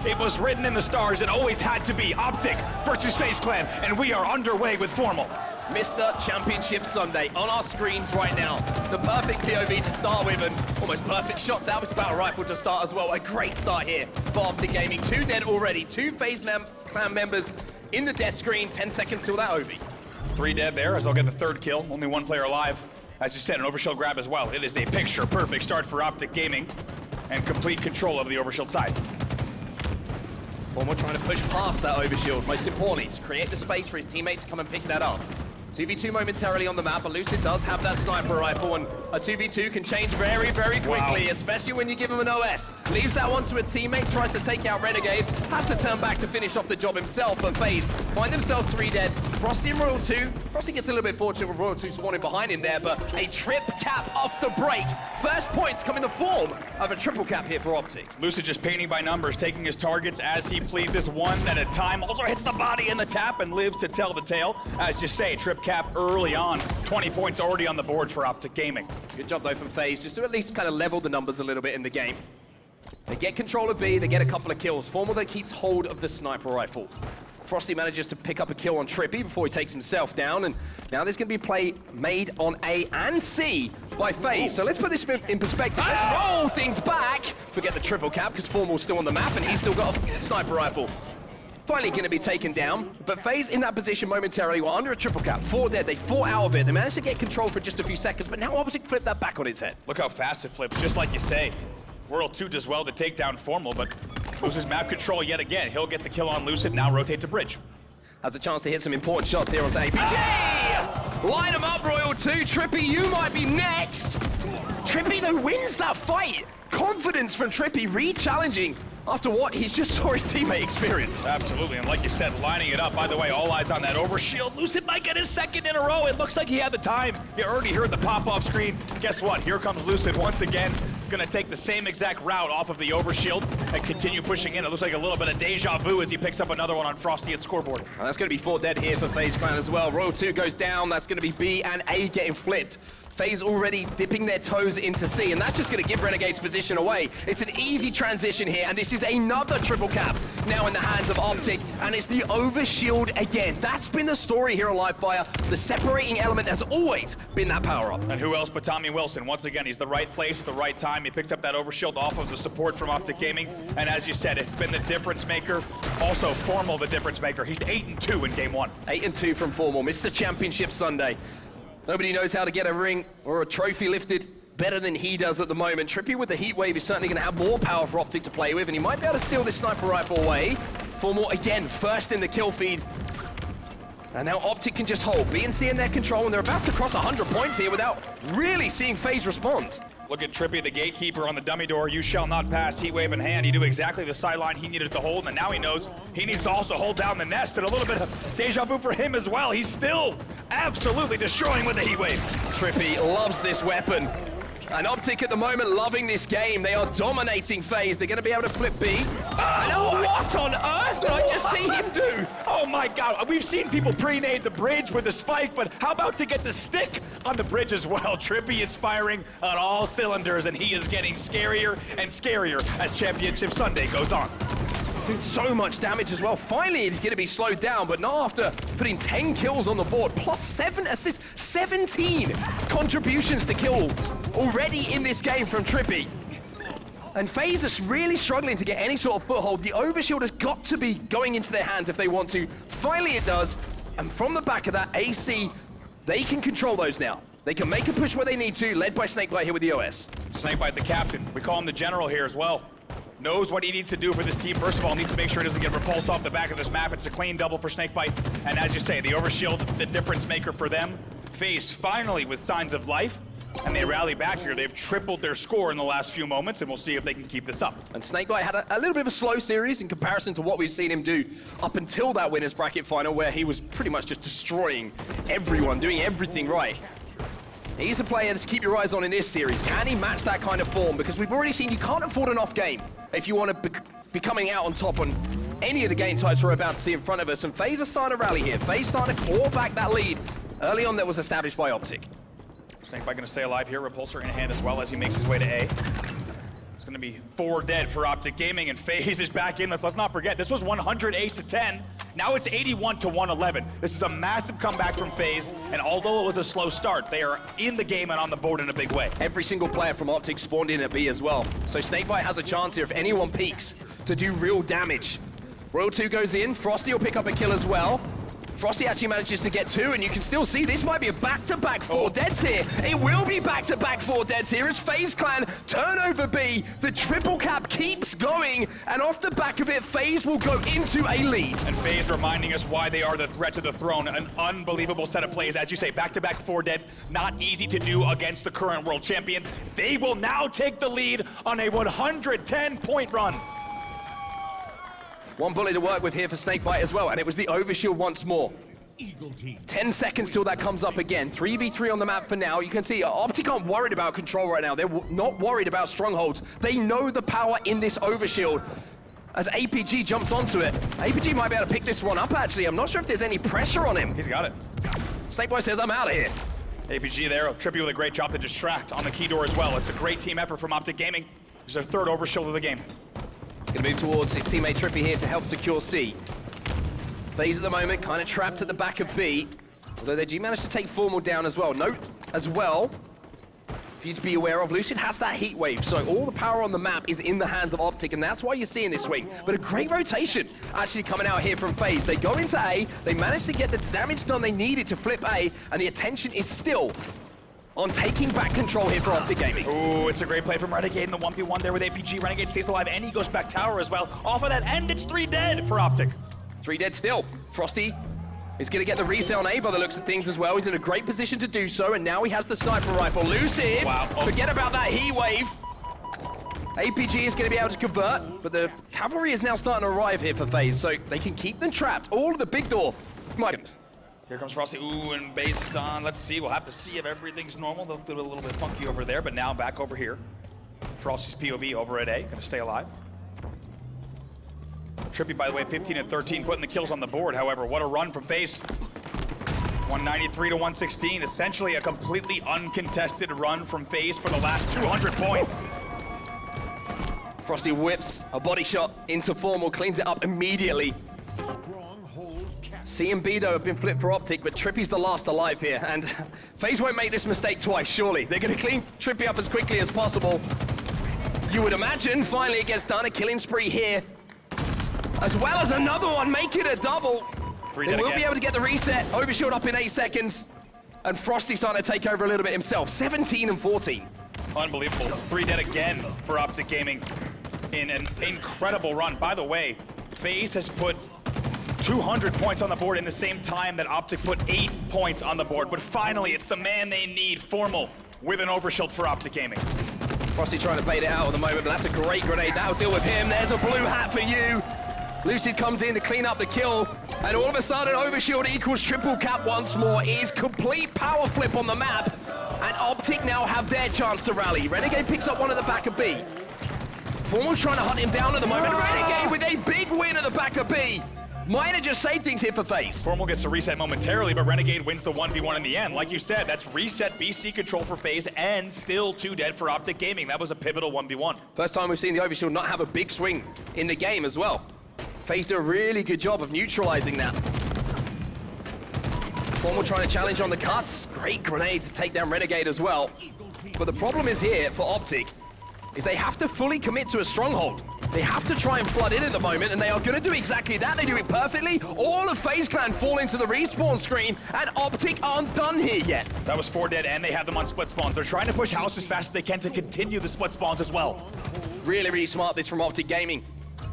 It was written in the stars, it always had to be OpTic versus FaZe Clan, and we are underway with Formal. Mr. Championship Sunday on our screens right now. The perfect POV to start with, and almost perfect shots out with the battle rifle to start as well. A great start here for OpTic Gaming. 2 dead already, 2 FaZe Clan members in the death screen. 10 seconds till that OV. 3 dead there, as I'll get the 3rd kill. Only 1 player alive. As you said, an overshield grab as well. It is a picture-perfect start for OpTic Gaming, and complete control of the overshield side. Formal trying to push past that overshield. Most importantly, to create the space for his teammates to come and pick that up. 2v2 momentarily on the map, but Lucid does have that sniper rifle, and a 2v2 can change very, very quickly, especially when you give him an OS. Leaves that one to a teammate, tries to take out Renegade, has to turn back to finish off the job himself, but FaZe find themselves 3 dead. Frosty and Royal 2. Frosty gets a little bit fortunate with Royal 2 spawning behind him there, but a trip cap off the break. First points come in the form of a triple cap here for OpTic. Lucid just painting by numbers, taking his targets as he pleases, 1 at a time. Also hits the body in the tap and lives to tell the tale. As you say, trip cap early on. 20 points already on the board for OpTic Gaming. Good job though from FaZe, just to at least kind of level the numbers a little bit in the game. They get control of B, they get a couple of kills. Formal that keeps hold of the sniper rifle. Frosty manages to pick up a kill on Trippy before he takes himself down, and now there's going to be play made on A and C by FaZe. So let's put this in perspective. Let's roll things back. Forget the triple cap, because Formal's still on the map, and he's still got a sniper rifle. Finally going to be taken down, but FaZe in that position momentarily were under a triple cap. 4 dead, they fought out of it. They managed to get control for just a few seconds, but now OpTic flipped that back on its head. Look how fast it flips, just like you say. World 2 does well to take down Formal, but loses map control yet again. He'll get the kill on Lucid, now rotate to bridge. Has a chance to hit some important shots here onto APG! Line him up, Royal 2. Trippy, you might be next! Trippy, though, wins that fight. Confidence from Trippy, re-challenging after what he just saw his teammate experience. Absolutely, and like you said, lining it up. By the way, all eyes on that overshield. Lucid might get his 2nd in a row. It looks like he had the time. You already heard the pop-off screen. Guess what? Here comes Lucid once again. Gonna take the same exact route off of the overshield and continue pushing in. It looks like a little bit of deja vu as he picks up another one on Frosty at scoreboard. And that's gonna be 4 dead here for FaZe Clan as well. Royal 2 goes down. That's gonna be B and A getting flipped. FaZe already dipping their toes into C, and that's just going to give Renegade's position away. It's an easy transition here, and this is another triple cap now in the hands of OpTic, and it's the overshield again. That's been the story here on Livefire. The separating element has always been that power-up. And who else but Tommy Wilson? Once again, he's the right place at the right time. He picks up that overshield off of the support from OpTic Gaming, and as you said, it's been the difference maker. Also, Formal the difference maker. He's 8-2 in game 1. 8-2 from Formal, Mr. Championship Sunday. Nobody knows how to get a ring or a trophy lifted better than he does at the moment. Trippy with the heat wave is certainly going to have more power for OpTic to play with, and he might be able to steal this sniper rifle away. Formal again, first in the kill feed. And now OpTic can just hold. B and C in their control, and they're about to cross 100 points here without really seeing FaZe respond. Look at Trippy, the gatekeeper on the dummy door. You shall not pass, heat wave in hand. He knew exactly the sideline he needed to hold, and now he knows he needs to also hold down the nest, and a little bit of deja vu for him as well. He's still absolutely destroying with the heat wave. Trippy loves this weapon. And OpTic at the moment loving this game. They are dominating FaZe. They're going to be able to flip B. What on earth did I just see him do? Oh my God, we've seen people pre-nade the bridge with the spike, but how about to get the stick on the bridge as well? Trippy is firing on all cylinders, and he is getting scarier and scarier as Championship Sunday goes on. Doing so much damage as well. Finally, he's going to be slowed down, but not after putting 10 kills on the board, plus 7 assists, 17 contributions to kills already in this game from Trippy. And FaZe is really struggling to get any sort of foothold. The overshield has got to be going into their hands if they want to. Finally, it does. And from the back of that, AC, they can control those now. They can make a push where they need to, led by Snakebite here with the OS. Snakebite, the captain. We call him the general here as well. Knows what he needs to do for this team. First of all, needs to make sure he doesn't get repulsed off the back of this map. It's a clean double for Snakebite. And as you say, the overshield, the difference maker for them. FaZe finally with signs of life, and they rally back here. They've tripled their score in the last few moments, and we'll see if they can keep this up. And Snakebite had a little bit of a slow series in comparison to what we've seen him do up until that winners bracket final, where he was pretty much just destroying everyone, doing everything right. He's a player to keep your eyes on in this series. Can he match that kind of form? Because we've already seen you can't afford an off game if you want to be coming out on top on any of the game types we're about to see in front of us. And FaZe are starting to rally here. FaZe starting to claw back that lead early on that was established by OpTic. Snakebite going to stay alive here. Repulsor in hand as well as he makes his way to A. He's going gonna be 4 dead for OpTic Gaming, and FaZe is back in. Let's not forget, this was 108-10. Now it's 81-111. This is a massive comeback from FaZe, and although it was a slow start, they are in the game and on the board in a big way. Every single player from OpTic spawned in at B as well. So Snakebite has a chance here, if anyone peeks, to do real damage. Royal 2 goes in, Frosty will pick up a kill as well. Frosty actually manages to get 2, and you can still see this might be a back-to-back 4 deads here. It will be back-to-back 4 deads here as FaZe Clan turn over B. The triple cap keeps going, and off the back of it, FaZe will go into a lead. And FaZe reminding us why they are the threat to the throne. An unbelievable set of plays. As you say, back-to-back 4 deads, not easy to do against the current world champions. They will now take the lead on a 110-point run. 1 bullet to work with here for Snakebite as well, and it was the overshield once more. 10 seconds till that comes up again. 3v3 on the map for now. You can see OpTic aren't worried about control right now. They're not worried about strongholds. They know the power in this overshield. As APG jumps onto it, APG might be able to pick this one up actually. I'm not sure if there's any pressure on him. He's got it. Snakebite says, I'm out of here. APG there, Trippy with a great job to distract on the key door as well. It's a great team effort from OpTic Gaming. It's their 3rd overshield of the game. Gonna move towards his teammate Trippy here to help secure C. FaZe at the moment kind of trapped at the back of B, although they do manage to take Formal down as well. Note as well, for you to be aware of, Lucid has that heat wave, so all the power on the map is in the hands of OpTic, and that's why you're seeing this swing. But a great rotation actually coming out here from FaZe. They go into A, they manage to get the damage done they needed to flip A, and the attention is still on taking back control here for OpTic Gaming. Ooh, it's a great play from Renegade in the 1v1 there with APG. Renegade stays alive, and he goes back tower as well. Off of that, and it's 3 dead for OpTic. 3 dead still. Frosty is going to get the reset on A by the looks of things as well. He's in a great position to do so, and now he has the sniper rifle. Lucid, wow. Forget about that heat wave. APG is going to be able to convert, but the cavalry is now starting to arrive here for FaZe, so they can keep them trapped. All of the big door. Here comes Frosty. Ooh, and based on, let's see, we'll have to see if everything's normal. They'll do a little bit funky over there, but now back over here. Frosty's POV over at A, gonna stay alive. Trippy, by the way, 15 and 13, putting the kills on the board. However, what a run from FaZe. 193 to 116, essentially a completely uncontested run from FaZe for the last 200 points. Frosty whips a body shot into Formal, cleans it up immediately. C and B, though, have been flipped for OpTic, but Trippy's the last alive here, and FaZe won't make this mistake twice, surely. They're going to clean Trippy up as quickly as possible. You would imagine, finally it gets done, a killing spree here, as well as another one, make it a double. They will be able to get the reset, overshield up in 8 seconds, and Frosty's starting to take over a little bit himself, 17 and 14. Unbelievable. 3 dead again for OpTic Gaming in an incredible run. By the way, FaZe has put 200 points on the board in the same time that OpTic put 8 points on the board. But finally, it's the man they need, Formal, with an overshield for OpTic Gaming. Frosty trying to bait it out at the moment, but that's a great grenade. That'll deal with him. There's a blue hat for you. Lucid comes in to clean up the kill, and all of a sudden, overshield equals triple cap once more. It is complete power flip on the map, and OpTic now have their chance to rally. Renegade picks up one at the back of B. Formal's trying to hunt him down at the moment. Renegade with a big win at the back of B. Might have just saved things here for FaZe. Formal gets to reset momentarily, but Renegade wins the 1v1 in the end. Like you said, that's reset BC control for FaZe, and still 2 dead for OpTic Gaming. That was a pivotal 1v1. First time we've seen the overshield not have a big swing in the game as well. FaZe do a really good job of neutralizing that. Formal trying to challenge on the cuts. Great grenade to take down Renegade as well. But the problem is here for OpTic is they have to fully commit to a stronghold. They have to try and flood in at the moment, and they are going to do exactly that. They do it perfectly. All of FaZe Clan fall into the respawn screen, and OpTic aren't done here yet. That was 4 dead, and they have them on split spawns. They're trying to push house as fast as they can to continue the split spawns as well. Really, really smart this from OpTic Gaming.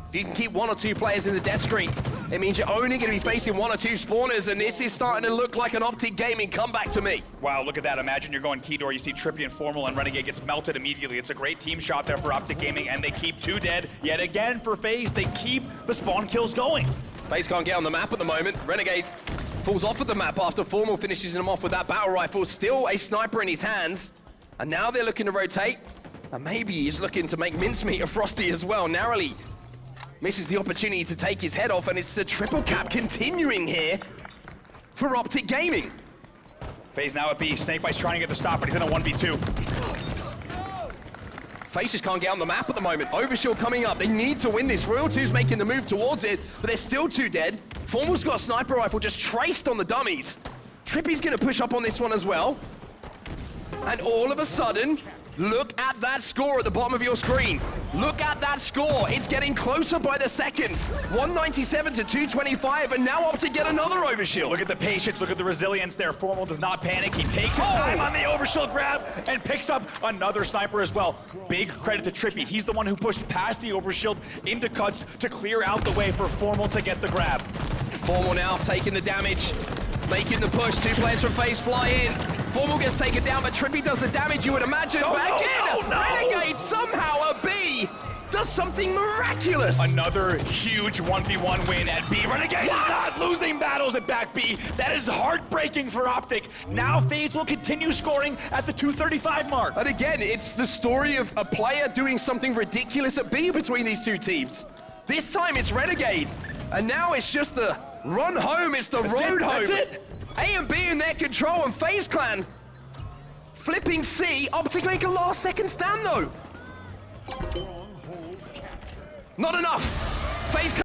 If you can keep 1 or 2 players in the death screen, it means you're only going to be facing 1 or 2 spawners, and this is starting to look like an OpTic Gaming comeback to me. Wow, look at that. Imagine you're going key door, you see Trippy and Formal, and Renegade gets melted immediately. It's a great team shot there for OpTic Gaming, and they keep 2 dead yet again for FaZe. They keep the spawn kills going. FaZe can't get on the map at the moment. Renegade falls off of the map after Formal finishes him off with that battle rifle. Still a sniper in his hands, and now they're looking to rotate, and maybe he's looking to make mincemeat of Frosty as well. Narrowly misses the opportunity to take his head off, and it's the triple cap continuing here for OpTic Gaming. FaZe now at B. Snakebite's trying to get the stop, but he's in a 1v2. FaZe just can't get on the map at the moment. Overshield coming up. They need to win this. Royal 2's making the move towards it, but they're still too dead. Formal's got a sniper rifle just traced on the dummies. Trippy's going to push up on this one as well. And all of a sudden, look at that score at the bottom of your screen. Look at that score. It's getting closer by the second. 197 to 225, and now OpTic get another overshield. Look at the patience, look at the resilience there. Formal does not panic. He takes his time on the overshield grab and picks up another sniper as well. Big credit to Trippy. He's the one who pushed past the overshield into cuts to clear out the way for Formal to get the grab. Formal now taking the damage, making the push. 2 players from FaZe fly in. Formal gets taken down, but Trippy does the damage you would imagine. Renegade somehow a B does something miraculous. Another huge 1v1 win at B. Renegade is not losing battles at back B. That is heartbreaking for OpTic. Now FaZe will continue scoring at the 235 mark. And again, it's the story of a player doing something ridiculous at B between these two teams. This time it's Renegade, and now it's just the run home, it's the road home. That's it. A and B in their control, and FaZe Clan flipping C. OpTic make a last second stand though. Not enough. FaZe Clan